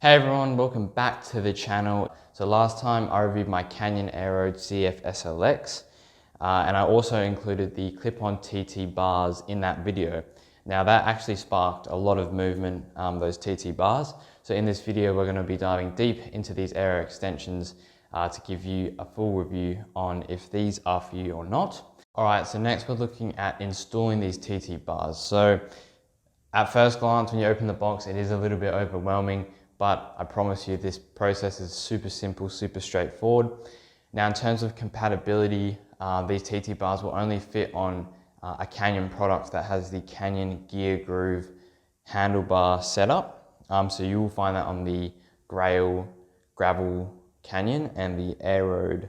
Hey everyone, welcome back to the channel. So last time I reviewed my Canyon AERO CF SLX and I also included the clip-on TT bars in that video. Now that actually sparked a lot of movement, those TT bars. So in this video we're going to be diving deep into these AERO extensions to give you a full review on if these are for you or not. Alright, so next we're looking at installing these TT bars. So at first glance, when you open the box, it is a little bit overwhelming, but I promise you this process is super simple, super straightforward. Now in terms of compatibility, these TT bars will only fit on a Canyon product that has the Canyon Gear Groove handlebar setup. So you will find that on the gravel Canyon and the AERO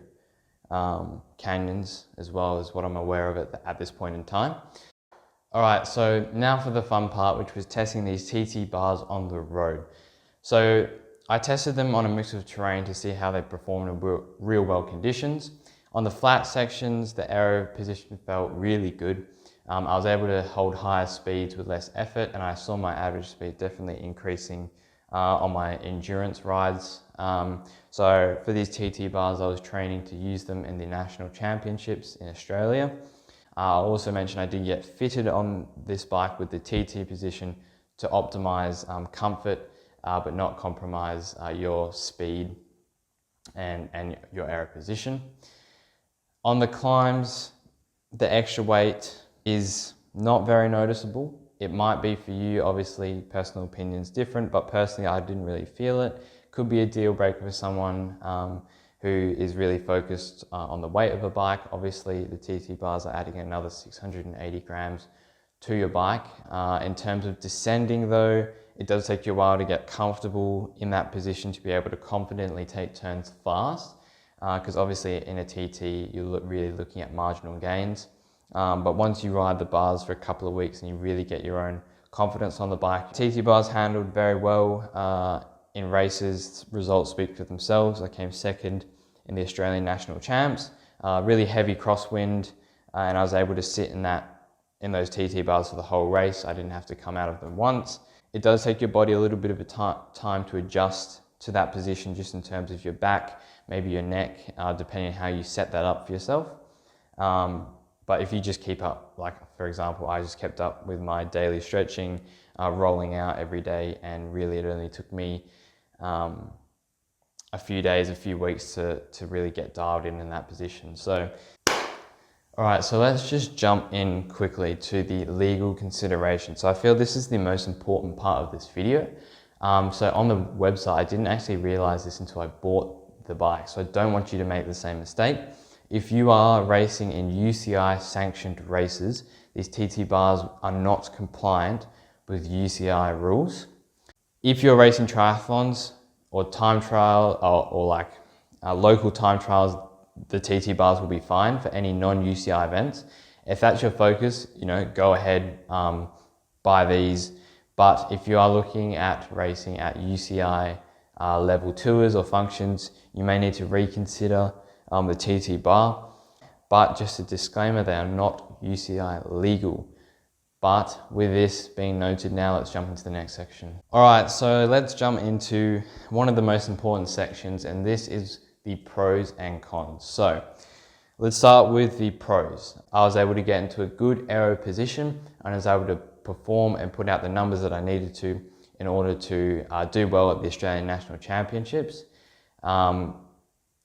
Canyons, as well as what I'm aware of at this point in time. Alright, so now for the fun part, which was testing these TT bars on the road. So I tested them on a mix of terrain to see how they perform in real world conditions. On the flat sections, the AERO position felt really good. I was able to hold higher speeds with less effort, and I saw my average speed definitely increasing on my endurance rides. So for these TT bars, I was training to use them in the national championships in Australia. I'll also mention I did get fitted on this bike with the TT position to optimize comfort, but not compromise your speed and your AERO position. On the climbs, the extra weight is not very noticeable. It might be for you, obviously personal opinion's different, but personally I didn't really feel it. Could be a deal breaker for someone who is really focused on the weight of a bike. Obviously the TT bars are adding another 680 grams to your bike. In terms of descending though, it does take you a while to get comfortable in that position to be able to confidently take turns fast, because obviously in a TT you're really looking at marginal gains. But once you ride the bars for a couple of weeks and you really get your own confidence on the bike, TT bars handled very well. In races, results speak for themselves. I came second in the Australian National Champs. Really heavy crosswind, and I was able to sit in those TT bars for the whole race. I didn't have to come out of them once. It does take your body a little bit of a time to adjust to that position, just in terms of your back, maybe your neck, depending on how you set that up for yourself. But if you just keep up, like for example, I just kept up with my daily stretching, rolling out every day, and really it only took me a few days, a few weeks to really get dialed in that position. So, all right, so let's just jump in quickly to the legal consideration. So I feel this is the most important part of this video. So on the website, I didn't actually realize this until I bought the bike. So I don't want you to make the same mistake. If you are racing in UCI sanctioned races, these TT bars are not compliant with UCI rules. If you're racing triathlons or time trial or like local time trials, the TT bars will be fine for any non-UCI events. If that's your focus, go ahead, buy these. But if you are looking at racing at UCI level tours or functions, you may need to reconsider the TT bar. But just a disclaimer, they are not UCI legal. But with this being noted now, let's jump into the next section. All right, so let's jump into one of the most important sections, and this is the pros and cons. So let's start with the pros. I was able to get into a good AERO position and I was able to perform and put out the numbers that I needed to in order to do well at the Australian National Championships.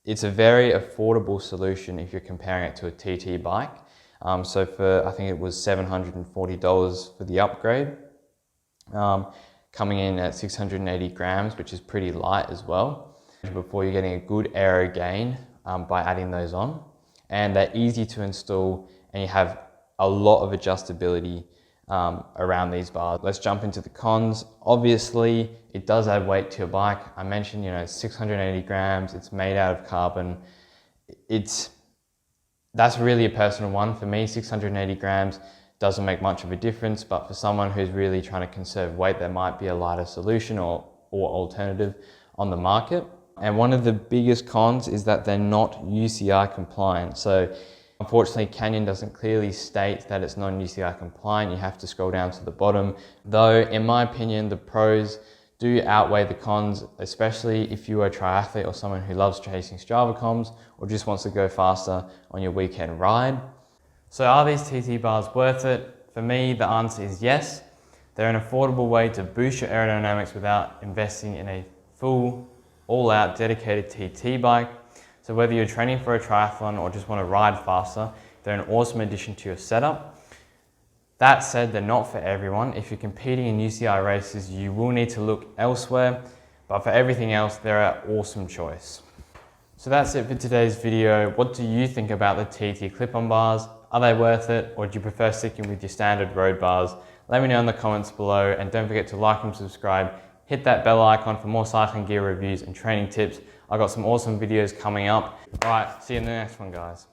It's a very affordable solution if you're comparing it to a TT bike. So for, I think it was $740 for the upgrade, coming in at 680 grams, which is pretty light as well, before you're getting a good AERO gain by adding those on. And they're easy to install, and you have a lot of adjustability around these bars. Let's jump into the cons. Obviously, it does add weight to your bike. I mentioned, it's 680 grams, it's made out of carbon. That's really a personal one. For me, 680 grams doesn't make much of a difference, but for someone who's really trying to conserve weight, there might be a lighter solution or alternative on the market. And one of the biggest cons is that they're not UCI compliant. So unfortunately, Canyon doesn't clearly state that it's non-UCI compliant. You have to scroll down to the bottom. Though, in my opinion, the pros do outweigh the cons, especially if you are a triathlete or someone who loves chasing Strava comms or just wants to go faster on your weekend ride. So are these TT bars worth it? For me, the answer is yes. They're an affordable way to boost your aerodynamics without investing in a full, all-out dedicated TT bike. So whether you're training for a triathlon or just want to ride faster, they're an awesome addition to your setup. That said, they're not for everyone. If you're competing in UCI races, you will need to look elsewhere, but for everything else, they're an awesome choice. So that's it for today's video. What do you think about the TT clip-on bars? Are they worth it, or do you prefer sticking with your standard road bars? Let me know in the comments below, and don't forget to like and subscribe. Hit that bell icon for more cycling gear reviews and training tips. I've got some awesome videos coming up. All right, see you in the next one, guys.